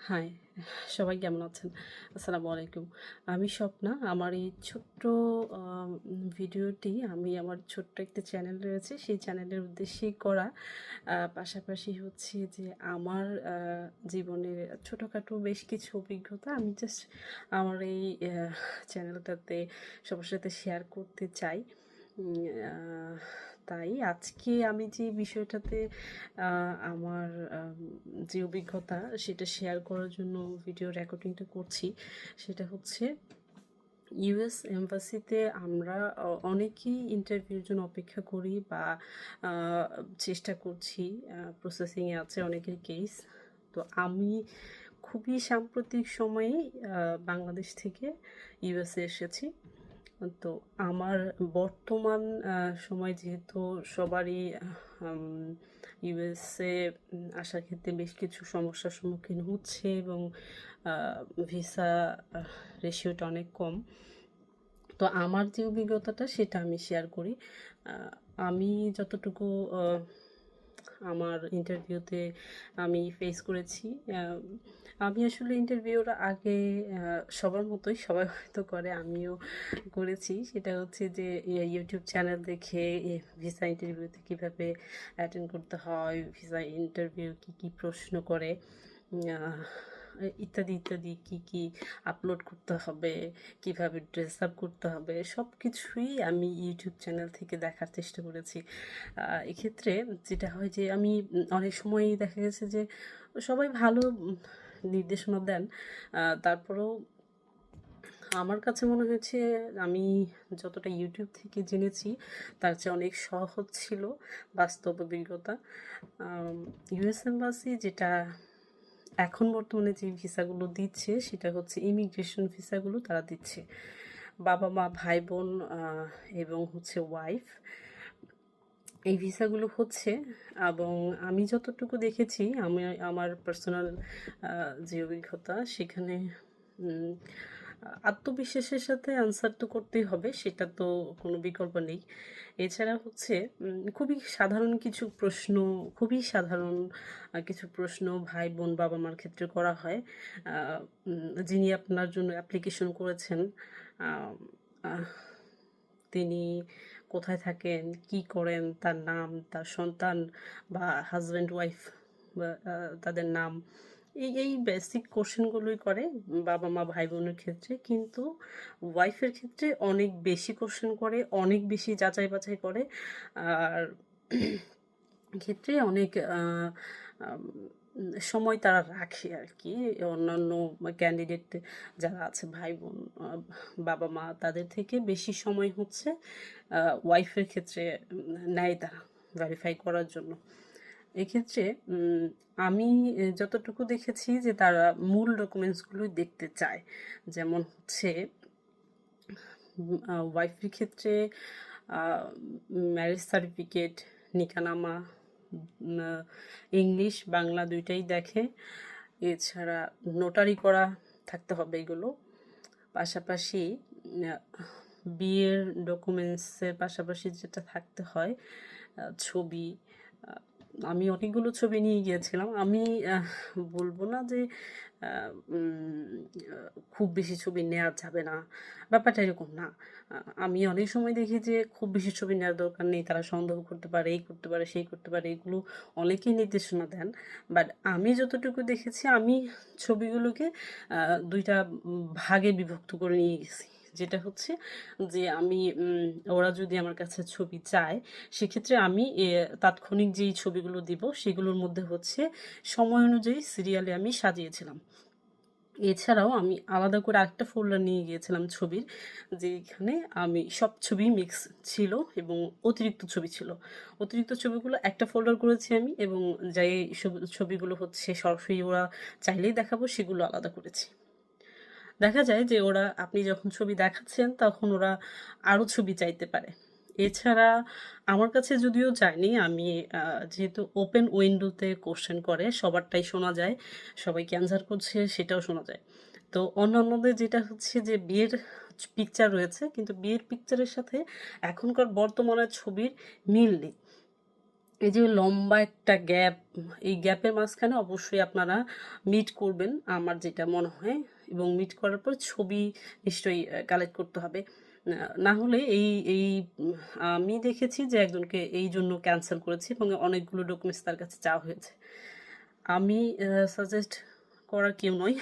High, সবাই কেমন আছেন? আসসালামু আলাইকুম। আমি স্বপ্না। আমার এই ছোট্ট ভিডিওটি আমি আমার ছোট্ট একটা চ্যানেল রয়েছে, সেই চ্যানেলের উদ্দেশ্যেই করা। পাশাপাশি হচ্ছে যে আমার জীবনের ছোটোখাটো বেশ কিছু অভিজ্ঞতা আমি জাস্ট আমার এই চ্যানেলটাতে সবার সাথে শেয়ার করতে চাই। উম আহ তাই আজকে আমি যে বিষয়টাতে আমার যে অভিজ্ঞতা সেটা শেয়ার করার জন্য ভিডিও রেকর্ডিংটা করছি, সেটা হচ্ছে ইউএস এম্বাসিতে আমরা অনেকেই ইন্টারভিউর জন্য অপেক্ষা করি বা চেষ্টা করছি, প্রসেসিংয়ে আছে অনেকের কেস। তো আমি খুবই সাম্প্রতিক সময়েই বাংলাদেশ থেকে ইউএসএ এসেছি। তো আমার বর্তমান সময় যেহেতু সবারই ইউএসএ আসার ক্ষেত্রে বেশ কিছু সমস্যার সম্মুখীন হচ্ছে এবং ভিসা রেশিওটা অনেক কম। তো আমার যে অভিজ্ঞতাটা সেটা আমি শেয়ার করি। আমি যতটুকু আমার ইন্টারভিউতে আমি ফেস করেছি, আমি আসলে ইন্টারভিউর আগে সবার মতোই সবাই হয়তো করে, আমিও করেছি। সেটা হচ্ছে যে ইউটিউব চ্যানেল দেখে ভিসা ইন্টারভিউতে কীভাবে অ্যাটেন্ড করতে হয়, ভিসা ইন্টারভিউ কী কী প্রশ্ন করে, আহ, ইত্যাদি ইত্যাদি, কী কী আপলোড করতে হবে, কিভাবে ড্রেস আপ করতে হবে, সব কিছুই আমি ইউটিউব চ্যানেল থেকে দেখার চেষ্টা করেছি। এক্ষেত্রে যেটা হয় যে আমি অনেক সময়ই দেখা গেছে যে সবাই ভালো নির্দেশনা দেন, তারপরেও আমার কাছে মনে হয়েছে আমি যতটা ইউটিউব থেকে জেনেছি তার চেয়ে অনেক সহজ ছিল বাস্তব অভিজ্ঞতা। ইউএস এম্বাসি যেটা এখন বর্তমানে যে ভিসাগুলো দিচ্ছে সেটা হচ্ছে ইমিগ্রেশন ভিসাগুলো তারা দিচ্ছে, বাবা মা ভাই বোন এবং হচ্ছে ওয়াইফ, এই ভিসাগুলো হচ্ছে। এবং আমি যতটুকু দেখেছি, আমি আমার পার্সোনাল যে অভিজ্ঞতা সেখানে আত্মবিশ্বাসের সাথে আনসার তো করতেই হবে, সেটা তো কোনো বিকল্প নেই। এছাড়া হচ্ছে খুবই সাধারণ কিছু প্রশ্ন, খুবই সাধারণ কিছু প্রশ্ন ভাই বোন বাবা মার ক্ষেত্রে করা হয়। যিনি আপনার জন্য অ্যাপ্লিকেশন করেছেন তিনি কোথায় থাকেন, কি করেন, তার নাম, তার সন্তান বা হাজব্যান্ড ওয়াইফ বা তাদের নাম, এই বেসিক কোশ্চেনগুলোই করে বাবা মা ভাই বোনের ক্ষেত্রে। কিন্তু ওয়াইফের ক্ষেত্রে অনেক বেশি কোশ্চেন করে, অনেক বেশি যাচাই বাছাই করে। আর ক্ষেত্রে অনেক সময় তারা রাখে আর কি। অন্যান্য ক্যান্ডিডেট যারা আছে ভাই বোন বাবা মা তাদের থেকে বেশি সময় হচ্ছে ওয়াইফের ক্ষেত্রে নেয় তারা ভেরিফাই করার জন্য। এক্ষেত্রে আমি যতটুকু দেখেছি যে তারা মূল ডকুমেন্টসগুলোই দেখতে চায়, যেমন হচ্ছে ওয়াইফের ক্ষেত্রে ম্যারেজ সার্টিফিকেট, নিকানামা, ইংলিশ বাংলা দুইটাই দেখে। এছাড়া নোটারি করা থাকতে হবে এগুলো। পাশাপাশি বিয়ের ডকুমেন্টসের পাশাপাশি যেটা থাকতে হয় ছবি। আমি অনেকগুলো ছবি নিয়ে গিয়েছিলাম। আমি বলবো না যে খুব বেশি ছবি নেওয়া যাবে না, ব্যাপারটা এরকম না। আমি অনেক সময় দেখি যে খুব বেশি ছবি নেওয়ার দরকার নেই, তারা সন্দেহ করতে পারে, এই করতে পারে, সেই করতে পারে, এগুলো অনেকেই নির্দেশনা দেন। বাট আমি যতটুকু দেখেছি, আমি ছবিগুলোকে দুইটা ভাগে বিভক্ত করে নিয়ে গেছি। যেটা হচ্ছে যে আমি ওরা যদি আমার কাছে ছবি চায়, সেক্ষেত্রে আমি তাৎক্ষণিক যেই ছবিগুলো দিব সেগুলোর মধ্যে হচ্ছে সময় অনুযায়ী সিরিয়ালে আমি সাজিয়েছিলাম। এছাড়াও আমি আলাদা করে আরেকটা ফোল্ডার নিয়ে গিয়েছিলাম ছবির, যেখানে আমি সব ছবি মিক্স ছিল এবং অতিরিক্ত ছবি ছিল। অতিরিক্ত ছবিগুলো একটা ফোল্ডার করেছি আমি, এবং যে ছবিগুলো হচ্ছে সরাসরি ওরা চাইলেই দেখাবো সেগুলো আলাদা করেছি। দেখা যায় যে ওরা, আপনি যখন ছবি দেখাচ্ছেন তখন ওরা আরও ছবি চাইতে পারে। এছাড়া আমার কাছে যদিও যায়নি, আমি যেহেতু ওপেন উইন্ডোতে কোশ্চেন করে সবারটাই শোনা যায়, সবাই ক্যান্সার করছে সেটাও শোনা যায়। তো অন্যান্যদের যেটা হচ্ছে যে বিয়ের পিকচার রয়েছে, কিন্তু বিয়ের পিকচারের সাথে এখনকার বর্তমানের ছবির মিল নেই। এই যে লম্বা একটা গ্যাপ, এই গ্যাপের মাঝখানে অবশ্যই আপনারা মিট করবেন আমার যেটা মনে হয়, এবং মিট করার পর ছবি নিশ্চয়ই কালেক্ট করতে হবে। না হলে এই এই আমি দেখেছি যে একজনকে এই জন্য ক্যান্সেল করেছি এবং অনেকগুলো ডকুমেন্টস তার কাছে চাওয়া হয়েছে। আমি সাজেস্ট করার কেউ নই,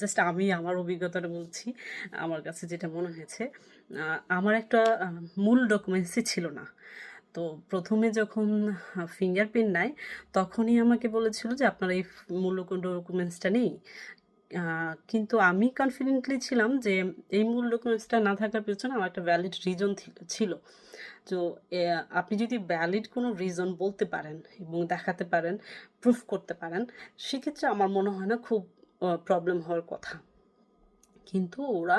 জাস্ট আমি আমার অভিজ্ঞতাটা বলছি, আমার কাছে যেটা মনে হয়েছে। আমার একটা মূল ডকুমেন্টসই ছিল না। তো প্রথমে যখন ফিঙ্গারপ্রিন্ট নেয় তখনই আমাকে বলেছিল যে আপনার এই মূল ডকুমেন্টসটা নেই। কিন্তু আমি কনফিডেন্টলি ছিলাম যে এই মূল ডকুমেন্টসটা না থাকার পেছনে আমার একটা ভ্যালিড রিজন ছিল। তো আপনি যদি ভ্যালিড কোনো রিজন বলতে পারেন এবং দেখাতে পারেন, প্রুফ করতে পারেন, সেক্ষেত্রে আমার মনে হয় না খুব প্রবলেম হওয়ার কথা। কিন্তু ওরা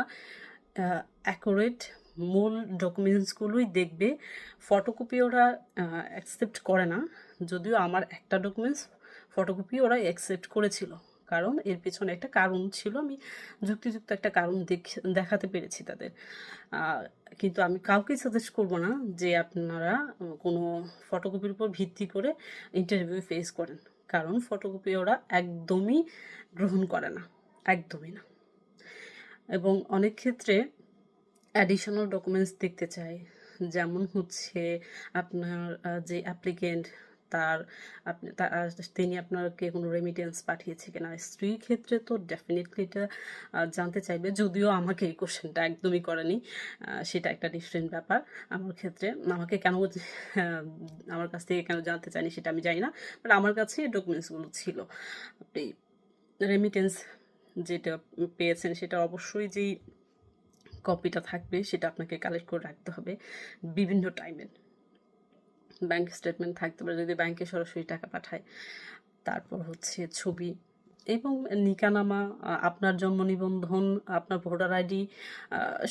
অ্যাকুরেট মূল ডকুমেন্টসগুলোই দেখবে, ফটোকপি ওরা অ্যাকসেপ্ট করে না। যদিও আমার একটা ডকুমেন্টস ফটোকপি ওরা অ্যাকসেপ্ট করেছিল, কারণ এর পেছনে একটা কারণ ছিল, আমি যুক্তিযুক্ত একটা কারণ দেখাতে পেরেছি তাদের। কিন্তু আমি কাউকে সাজেস্ট করব না যে আপনারা কোনো ফটোকপির উপর ভিত্তি করে ইন্টারভিউ ফেস করেন, কারণ ফটোকপি ওরা একদমই গ্রহণ করে না, একদমই না। এবং অনেক ক্ষেত্রে অ্যাডিশনাল ডকুমেন্টস দেখতে চাই, যেমন হচ্ছে আপনার যে অ্যাপ্লিকেন্ট তার তিনি আপনাকে কোনো রেমিটেন্স পাঠিয়েছে কিনা। স্ত্রীর ক্ষেত্রে তো ডেফিনেটলি এটা জানতে চাইবে, যদিও আমাকে এই কোশ্চেনটা একদমই করেনি, সেটা একটা ডিফারেন্ট ব্যাপার। আমার ক্ষেত্রে আমাকে কেন আমার কাছ থেকে কেন জানতে চাইনি সেটা আমি জানি না, বাট আমার কাছে এই ডকুমেন্টসগুলো ছিল। আপনি রেমিটেন্স যেটা পেয়েছেন সেটা অবশ্যই যেই কপিটা থাকবে সেটা আপনাকে কালেক্ট করে রাখতে হবে বিভিন্ন টাইমের। ব্যাংক স্টেটমেন্ট থাকতে পারে যদি ব্যাংকে সরাসরি টাকা পাঠায়, তারপর হচ্ছে ছবি এবং নিকানামা, আপনার জন্ম নিবন্ধন, আপনার ভোটার আইডি,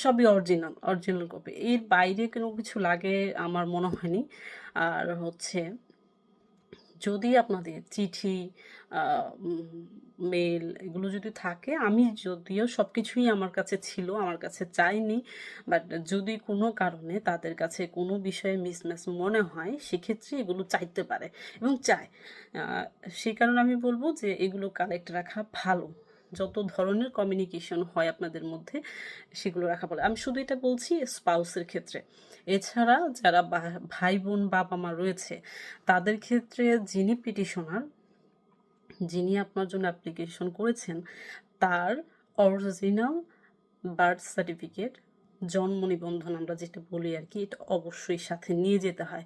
সবই অরিজিনাল কপি। এর বাইরে কোনো কিছু লাগে আমার মনে হয়নি। আর হচ্ছে যদি আপনাদের চিঠি, মেল এগুলো যদি থাকে, আমি যদিও সব কিছুই আমার কাছে ছিল, আমার কাছে চাইনি, বাট যদি কোনো কারণে তাদের কাছে কোনো বিষয়ে মিসম্যাচ মনে হয় সেক্ষেত্রে এগুলো চাইতে পারে এবং চায়। সেই কারণে আমি বলবো যে এগুলো কালেক্ট রাখা ভালো। যত ধরনের কমিউনিকেশন হয় আপনাদের মধ্যে সেগুলো রাখা ভালো। আমি শুধু এটা বলছি স্পাউসের ক্ষেত্রে। এছাড়া যারা ভাই বোন বাবা মা রয়েছে তাদের ক্ষেত্রে যিনি পিটিশনার, যিনি আপনার জন্য অ্যাপ্লিকেশন করেছেন, তার অরিজিনাল বার্থ সার্টিফিকেট, জন্ম নিবন্ধন আমরা যেটা বলি আর কি, এটা অবশ্যই সাথে নিয়ে যেতে হয়।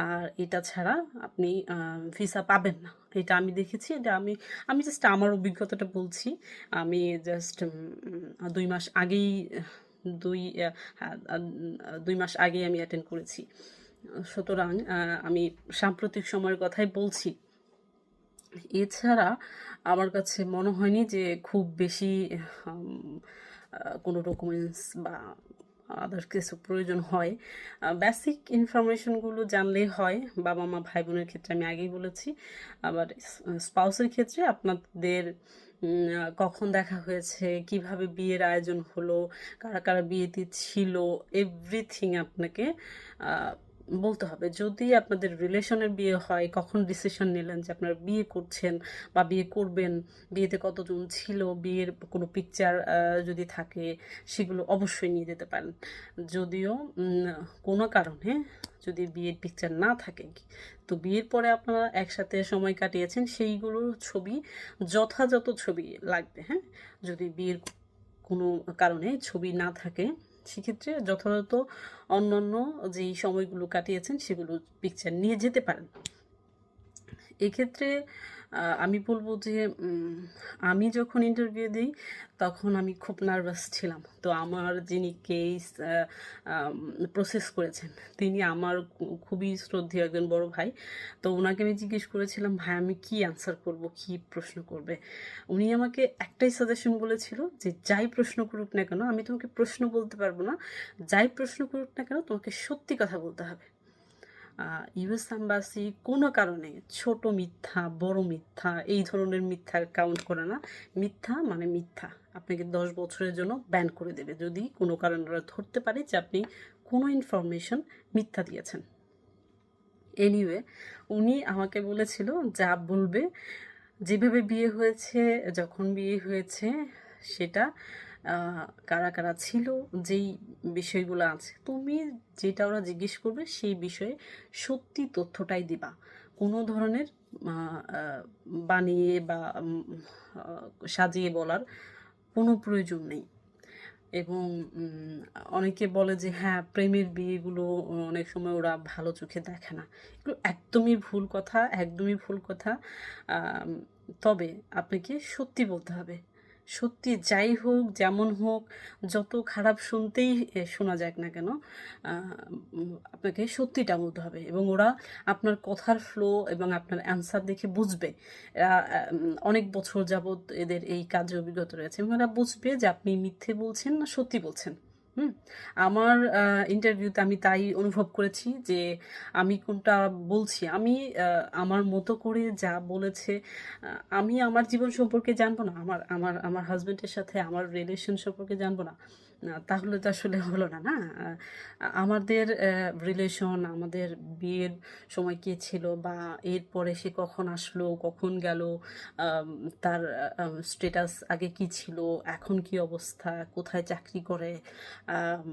আর এটা ছাড়া আপনি ভিসা পাবেন না, এটা আমি দেখেছি। এটা আমি জাস্ট আমার অভিজ্ঞতাটা বলছি। আমি জাস্ট 2 মাস আগেই দুই হ্যাঁ 2 মাস আগেই আমি অ্যাটেন্ড করেছি, সুতরাং আমি সাম্প্রতিক সময়ের কথাই বলছি। এছাড়া আমার কাছে মনে হয়নি যে খুব বেশি কোনো ডকুমেন্টস বা আদার্স কিছু প্রয়োজন হয়। বেসিক ইনফরমেশনগুলো জানলেই হয় বাবা মা ভাই বোনের ক্ষেত্রে, আমি আগেই বলেছি। আবার স্পাউসের ক্ষেত্রে আপনাদের কখন দেখা হয়েছে, কিভাবে বিয়ের আয়োজন হলো, কারা কারা বিয়েতে ছিল, এভরিথিং আপনাকে বলতে হবে। যদি আপনাদের রিলেশনের বিয়ে হয়, কখন ডিসিশন নিলেন যে আপনারা বিয়ে করছেন বা বিয়ে করবেন, বিয়েতে কতজন ছিল, বিয়ের কোনো পিকচার যদি থাকে সেগুলো অবশ্যই নিয়ে যেতে পারেন। যদিও কোনো কারণে যদি বিয়ের পিকচার না থাকে, তো বিয়ের পরে আপনারা একসাথে সময় কাটিয়েছেন সেইগুলোর ছবি, যথাযথ ছবি লাগবে। হ্যাঁ, যদি বিয়ের কোনো কারণে ছবি না থাকে সেক্ষেত্রে যথাযথ অন্যান্য যেই সময়গুলো কাটিয়েছেন সেগুলো পিকচার নিয়ে যেতে পারেন। এক্ষেত্রে আমি বলবো যে আমি যখন ইন্টারভিউ দিই তখন আমি খুব নার্ভাস ছিলাম। তো আমার যিনি কেস প্রসেস করেছেন তিনি আমার খুবই শ্রদ্ধেয় একজন বড় ভাই। তো ওনাকে আমি জিজ্ঞেস করেছিলাম, ভাই আমি কি অ্যান্সার করব, কি প্রশ্ন করবে। উনি আমাকে একটাই সাজেশন বলেছিল যে যাই প্রশ্ন করুক না কেন, আমি তোমাকে প্রশ্ন বলতে পারবো না, যাই প্রশ্ন করুক না কেন তোমাকে সত্যি কথা বলতে হবে। ইউএস এম্বাসি কোনো কারণে ছোট মিথ্যা বড় মিথ্যা এই ধরনের মিথ্যা কাউন্ট করে না। মিথ্যা মানে মিথ্যা, আপনাকে 10 বছরের জন্য ব্যান করে দেবে যদি কোনো কারণে ওরা ধরতে পারে যে আপনি কোনো ইনফরমেশন মিথ্যা দিয়েছেন। এনিওয়ে, উনি আমাকে বলেছিল যা বলবে, যেভাবে বিয়ে হয়েছে, যখন বিয়ে হয়েছে সেটা কারা কারা ছিল, যেই বিষয়গুলো আছে, তুমি যেটা ওরা জিজ্ঞেস করবে সেই বিষয়ে সত্যি তথ্যটাই দিবা। কোনো ধরনের বানিয়ে বা সাজিয়ে বলার কোনো প্রয়োজন নেই। এবং অনেকে বলে যে হ্যাঁ, প্রেমের বিয়েগুলো অনেক সময় ওরা ভালো চোখে দেখে না। এগুলো একদমই ভুল কথা, একদমই ভুল কথা। আম তবে আপনাকে সত্যি বলতে হবে। সত্যি যাই হোক, যেমন হোক, যত খারাপ শুনতেই শোনা যাক না কেন, আ আপনাকে সত্যিটা বলতে হবে এবং ওরা আপনার কথার ফ্লো এবং আপনার অ্যান্সার দেখে বুঝবে। এরা অনেক বছর যাবৎ এদের এই কাজে অভিজ্ঞতা রয়েছে এবং এরা বুঝবে যে আপনি মিথ্যে বলছেন না সত্যি বলছেন। হুম? আমার ইন্টারভিউতে আমি তাই অনুভব করেছি যে আমি কোনটা বলছি, আমি আমার মতো করে যা বলেছে, আমি আমার জীবন সম্পর্কে জানবো না? আমার আমার আমার হাসব্যান্ডের সাথে আমার রিলেশন সম্পর্কে জানবো না? তাহলে তো আসলে হলো না, না? আমাদের রিলেশন, আমাদের বিয়ের সময় কে ছিল বা এরপরে সে কখন আসলো, কখন গেল, আম তার স্ট্যাটাস আগে কি ছিল, এখন কি অবস্থা, কোথায় চাকরি করে, আম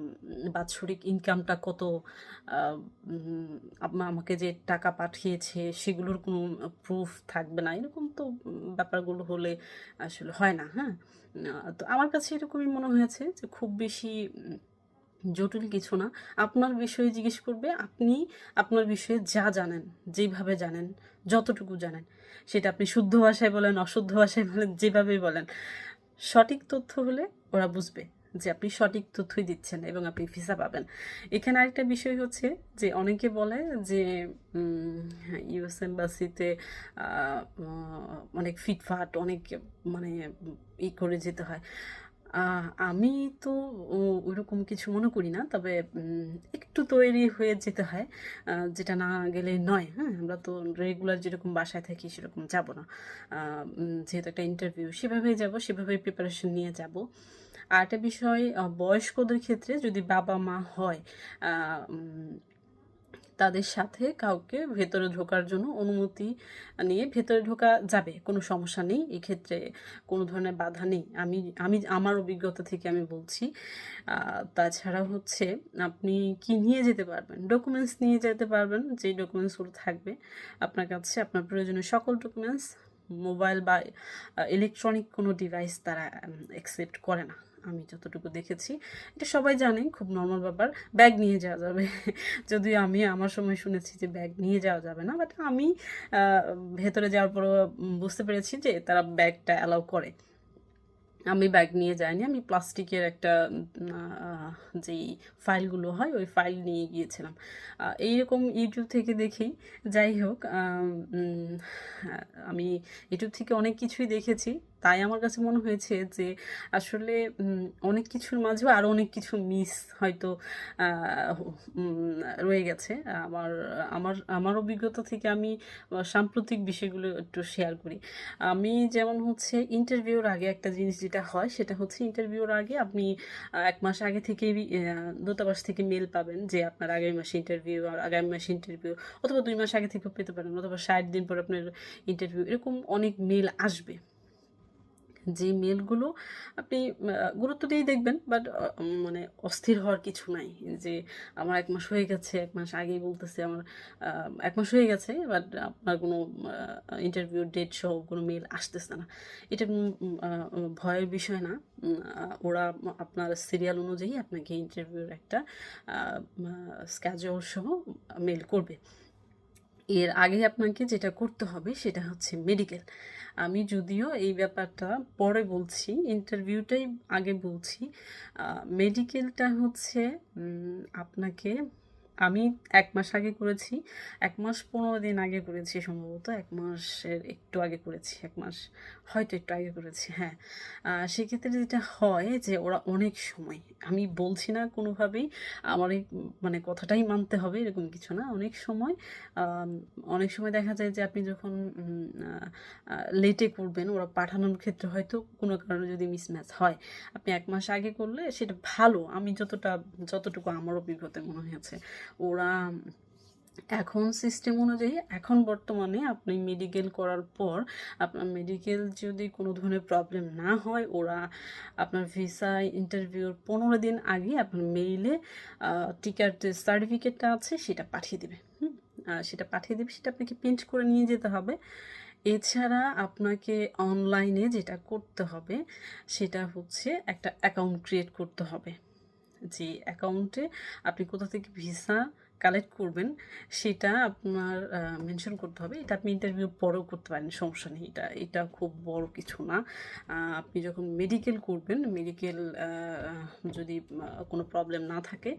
বাৎসরিক ইনকামটা কত, আ উম আমাকে যে টাকা পাঠিয়েছে সেগুলোর কোনো প্রুফ থাকবে না। এরকম তো ব্যাপারগুলো হলে আসলে হয় না, হ্যাঁ? তো আমার কাছে এরকমই মনে হয়েছে যে খুব বেশি জটিল কিছু না। আপনার বিষয়ে জিজ্ঞেস করবে, আপনি আপনার বিষয়ে যা জানেন, যেইভাবে জানেন, যতটুকু জানেন, সেটা আপনি শুদ্ধ ভাষায় বলেন, অশুদ্ধ ভাষায় বলেন, যেভাবেই বলেন। সঠিক তথ্য হলে ওরা বুঝবে যে আপনি সঠিক তথ্যই দিচ্ছেন এবং আপনি ভিসা পাবেন। এখানে আরেকটা বিষয় হচ্ছে যে অনেকে বলে যে ইউএস এম্বাসিতে আ অ অনেক ফিটফাট, অনেক মানে করে যেতে হয়। আ আমি তো ও ওইরকম কিছু মনে করি না। তবে একটু তৈরি হয়ে যেতে হয়। যেটা না গেলে নয়, হ্যাঁ? আমরা তো রেগুলার যেরকম বাসায় থাকি সেরকম যাব না। আ যেহেতু একটা ইন্টারভিউ, সেভাবেই যাব, সেভাবেই প্রিপারেশন নিয়ে যাব। আরেকটা বিষয়, বয়স্কদের ক্ষেত্রে যদি বাবা-মা হয়, আ উম তাদের সাথে কাউকে ভেতরে ঢোকার জন্য অনুমতি নিয়ে ভেতরে ঢোকা যাবে। কোনো সমস্যা নেই। এক্ষেত্রে কোনো ধরনের বাধা নেই। আমি আমি আমার অভিজ্ঞতা থেকে আমি বলছি। আ তাছাড়া হচ্ছে আপনি কি নিয়ে যেতে পারবেন? ডকুমেন্টস নিয়ে যেতে পারবেন। যেই ডকুমেন্টসগুলো থাকবে আপনার কাছে, আপনার প্রয়োজনীয় সকল ডকুমেন্টস, মোবাইল বা ইলেকট্রনিক কোনো ডিভাইস তারা অ্যাকসেপ্ট করে না। আমি যতটুকু দেখেছি। এটা সবাই জানে, খুব নরমাল ব্যাপার। ব্যাগ নিয়ে যাওয়া যাবে। যদিও আমি আমার সময় শুনেছি যে ব্যাগ নিয়ে যাওয়া যাবে না। বাট আমি আ ভেতরে যাওয়ার পরেও বুঝতে পেরেছি যে তারা ব্যাগটা অ্যালাউ করে। আমি ব্যাগ নিয়ে যাইনি। আমি প্লাস্টিকের একটা আ যেই ফাইলগুলো হয়, ওই ফাইল নিয়ে গিয়েছিলাম। এইরকম YouTube থেকে দেখেই, যাই হোক, উম আমি YouTube থেকে অনেক কিছুই দেখেছি। তাই আমার কাছে মনে হয়েছে যে আসলে অনেক কিছুর মাঝেও আরো অনেক কিছু মিস হয়তো আ উম রয়ে গেছে। আমার আমার আমার অভিজ্ঞতা থেকে আমি সাম্প্রতিক বিষয়গুলো একটু শেয়ার করি। আমি যেমন হচ্ছে ইন্টারভিউর আগে একটা জিনিস যেটা হয় সেটা হচ্ছে ইন্টারভিউর আগে আপনি ১ মাস আগে থেকেই দূতাবাস থেকে মেইল পাবেন যে আপনার আগামী মাসে ইন্টারভিউ, আর আগামী মাসে ইন্টারভিউ, অথবা ২ মাস আগে থেকেও পেতে পারেন, অথবা ৬০ দিন পর আপনার ইন্টারভিউ। এরকম অনেক মেইল আসবে। যে মেইলগুলো আপনি গুরুত্ব দিয়েই দেখবেন, বাট মানে অস্থির হওয়ার কিছু নাই। যে আমার ১ মাস হয়ে গেছে, ১ মাস আগেই বলতেছে আমার ১ মাস হয়ে গেছে, বাট আপনার কোনো ইন্টারভিউ ডেট সহ কোনো মেইল আসতেছে না। এটা কোনো ভয়ের বিষয় না। ওরা আপনার সিরিয়াল অনুযায়ী আপনাকে ইন্টারভিউর একটা আ মা স্কেডিউল সহ মেইল করবে। এর আগে আপনাকে যেটা করতে হবে সেটা হচ্ছে মেডিকেল। আমি যদিও এই ব্যাপারটা পরে বলছি, ইন্টারভিউটাই আগে বলছি। আ মেডিকেলটা হচ্ছে আপনাকে, আমি ১ মাস আগে করেছি। ১ মাস ১৫ দিন আগে করেছি সম্ভবত। ১ মাসের একটু আগে করেছি। ১ মাস হয়তো একটু আগে করেছি, হ্যাঁ। সেক্ষেত্রে যেটা হয় যে ওরা অনেক সময়, আমি বলছি না কোনোভাবেই আমার এই মানে কথাটাই মানতে হবে এরকম কিছু না। আম অনেক সময় দেখা যায় যে আপনি যখন উম আ আ লেটে করবেন, ওরা পাঠানোর ক্ষেত্রে হয়তো কোনো কারণে যদি মিসম্যাচ হয়, আপনি ১ মাস আগে করলে সেটা ভালো। আমি যতটুকু আমার অভিজ্ঞতায় মনে হয়েছে। ওরা এখন সিস্টেম অনুযায়ী এখন বর্তমানে আপনি মেডিকেল করার পর আপনার মেডিকেল যদি কোনো ধরনের প্রবলেম না হয়, ওরা আপনার ভিসা ইন্টারভিউর 15 দিন আগে আপনার মেইলে টিকার যে সার্টিফিকেটটা আছে সেটা পাঠিয়ে দেবে। সেটা পাঠিয়ে দেবে, সেটা আপনাকে প্রিন্ট করে নিয়ে যেতে হবে। এছাড়া আপনাকে অনলাইনে যেটা করতে হবে সেটা হচ্ছে একটা অ্যাকাউন্ট ক্রিয়েট করতে হবে। যে অ্যাকাউন্টে আপনি কোথা থেকে ভিসা কালেক্ট করবেন সেটা আপনার মেনশন করতে হবে। এটা আপনি ইন্টারভিউ পরেও করতে পারেন, সমস্যা নেই। এটা খুব বড় কিছু না। আপনি যখন মেডিকেল করবেন, মেডিকেল যদি কোনো প্রবলেম না থাকে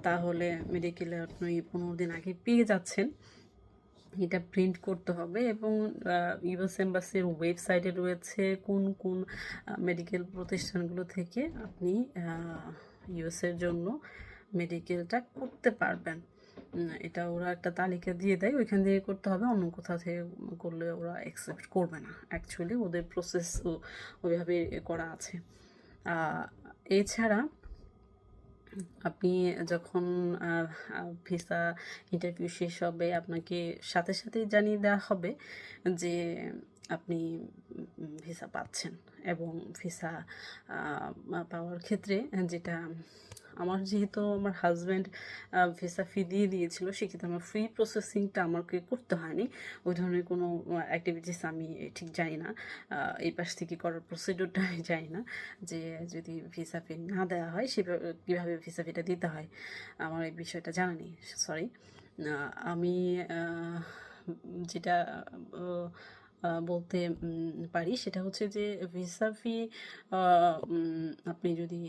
তাহলে মেডিকেলে আপনি 15 দিন আগে পেয়ে যাচ্ছেন। এটা প্রিন্ট করতে হবে এবং ইউএস এম্বাসির ওয়েবসাইটে রয়েছে কোন কোন মেডিকেল প্রতিষ্ঠানগুলো থেকে আপনি ইউএসের জন্য মেডিকেলটা করতে পারবেন। এটা ওরা একটা তালিকা দিয়ে দেয়, ওইখান থেকে করতে হবে। অন্য কোথাও থেকে করলে ওরা অ্যাকসেপ্ট করবে না। অ্যাকচুয়ালি ওদের প্রসেস ওইভাবে করা আছে। এছাড়া আপনি যখন ভিসা ইন্টারভিউ শেষ হবে, আপনাকে সাথে সাথেই জানিয়ে দেওয়া হবে যে আপনি ভিসা পাচ্ছেন। এবং ভিসা পাওয়ার ক্ষেত্রে যেটা যেহেতু আমার হাজব্যান্ড ভিসা ফি দিয়ে দিয়েছিল, সেক্ষেত্রে আমার ফ্রি প্রসেসিংটা আমাকে করতে হয়নি। ওই ধরনের কোনো অ্যাক্টিভিটিস আমি ঠিক জানি না, এই পাশ থেকে করার প্রসিডিউরটা আমি জানি না যে যদি ভিসা ফি না দেওয়া হয় সেভাবে কীভাবে ভিসা ফিটা দিতে হয়। আমার এই বিষয়টা জানা নেই, সরি। আমি যেটা বলতে পারি সেটা হচ্ছে যে ভিসা ফি আপনি যদি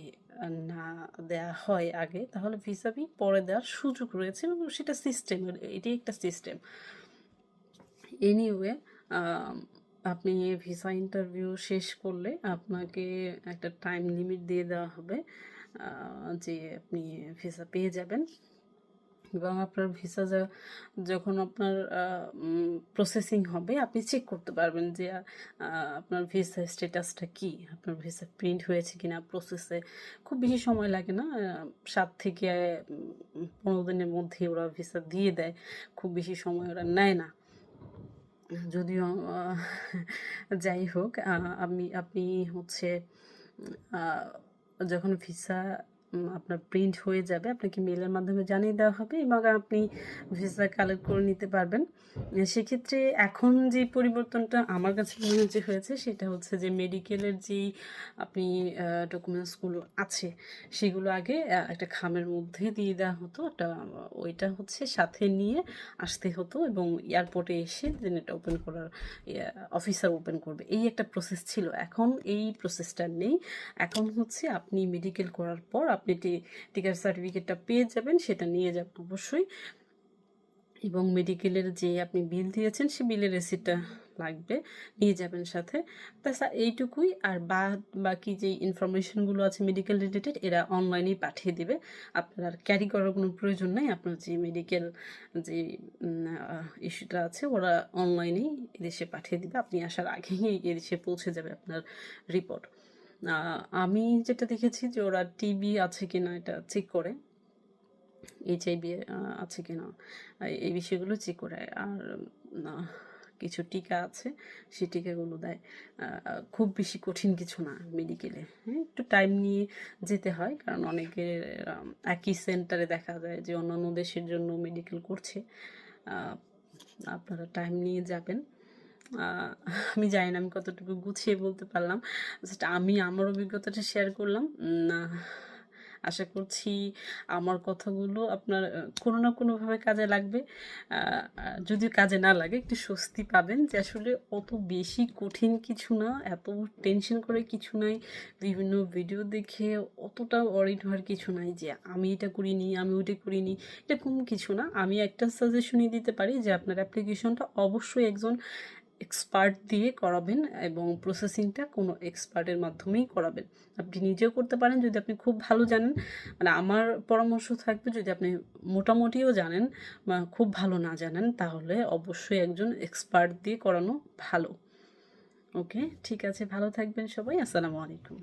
না দেয়া হয় আগে, তাহলে ভিসা ফি পরে দেওয়ার সুযোগ রয়েছে এবং সেটা সিস্টেম, এটাই একটা সিস্টেম। এনিওয়ে, আপনি ভিসা ইন্টারভিউ শেষ করলে আপনাকে একটা টাইম লিমিট দিয়ে দেওয়া হবে যে আপনি ভিসা পেয়ে যাবেন। এবং আপনার ভিসা যখন আপনার প্রসেসিং হবে, আপনি চেক করতে পারবেন যে আপনার ভিসা স্ট্যাটাসটা কী, আপনার ভিসা প্রিন্ট হয়েছে কি না। প্রসেসে খুব বেশি সময় লাগে না, 7 থেকে 15 দিনের মধ্যে ওরা ভিসা দিয়ে দেয়, খুব বেশি সময় ওরা নেয় না। যদিও যাই হোক, আপনি হচ্ছে যখন ভিসা আপনার প্রিন্ট হয়ে যাবে, আপনাকে মেলের মাধ্যমে জানিয়ে দেওয়া হবে এবং আপনি ভিসা কালেক্ট করে নিতে পারবেন। সেক্ষেত্রে এখন যে পরিবর্তনটা আমার কাছে মনে হয়েছে সেটা হচ্ছে যে মেডিকেলের যেই আপনি ডকুমেন্টসগুলো আছে সেগুলো আগে একটা খামের মধ্যে দিয়ে দেওয়া হতো, ওইটা হচ্ছে সাথে নিয়ে আসতে হতো এবং এয়ারপোর্টে এসে দেন এটা ওপেন করার অফিসার ওপেন করবে, এই একটা প্রসেস ছিল। এখন এই প্রসেসটা নেই। এখন হচ্ছে আপনি মেডিকেল করার পর আপনি টিকার সার্টিফিকেটটা পেয়ে যাবেন, সেটা নিয়ে যাবেন অবশ্যই। এবং মেডিকেলের যে আপনি বিল দিয়েছেন সেই বিলের রিসিপ্টটা লাগবে, নিয়ে যাবেন সাথে। তাছাড়া এইটুকুই। আর বাকি যে ইনফরমেশনগুলো আছে মেডিকেল রিলেটেড, এরা অনলাইনেই পাঠিয়ে দেবে, আপনার আর ক্যারি করার কোনো প্রয়োজন নেই। আপনার যে মেডিকেল যে ইস্যুটা আছে ওরা অনলাইনেই এদেশে পাঠিয়ে দেবে, আপনি আসার আগেই এদেশে পৌঁছে যাবে আপনার রিপোর্ট। আমি যেটা দেখেছি যে ওরা টিবি আছে কিনা এটা চেক করে, এইচআইভি আছে কিনা এই বিষয়গুলো চেক করে। আর কিছু টিকা আছে, সেই টিকাগুলো দেয়। খুব বেশি কঠিন কিছু না মেডিকেলে, হ্যাঁ, একটু টাইম নিয়ে যেতে হয়, কারণ অনেকের একই সেন্টারে দেখা যায় যে অন্যান্য দেশের জন্য মেডিকেল করছে। আপনারা টাইম নিয়ে যাবেন। আমি জানি না আমি কতটুকু গুছিয়ে বলতে পারলাম, আমি আমার অভিজ্ঞতাটা শেয়ার করলাম। আশা করছি আমার কথাগুলো আপনার কোনো না কোনোভাবে কাজে লাগবে। যদিও কাজে না লাগে, একটু স্বস্তি পাবেন যে আসলে অত বেশি কঠিন কিছু না, এত টেনশন করে কিছু নাই। বিভিন্ন ভিডিও দেখে অতটা ওয়ারিড হওয়ার কিছু নাই যে আমি এটা করিনি, আমি ওইটা করিনি, এরকম কিছু না। আমি একটা সাজেশনই দিতে পারি যে আপনার অ্যাপ্লিকেশনটা অবশ্যই একজন এক্সপার্ট দিয়ে করাবেন এবং প্রসেসিংটা কোনো এক্সপার্টের মাধ্যমেই করাবেন। আপনি নিজেও করতে পারেন যদি আপনি খুব ভালো জানেন, মানে আমার পরামর্শ থাকবে যদি আপনি মোটামুটিও জানেন বা খুব ভালো না জানেন, তাহলে অবশ্যই একজন এক্সপার্ট দিয়ে করানো ভালো। ওকে, ঠিক আছে, ভালো থাকবেন সবাই। আসসালামু আলাইকুম।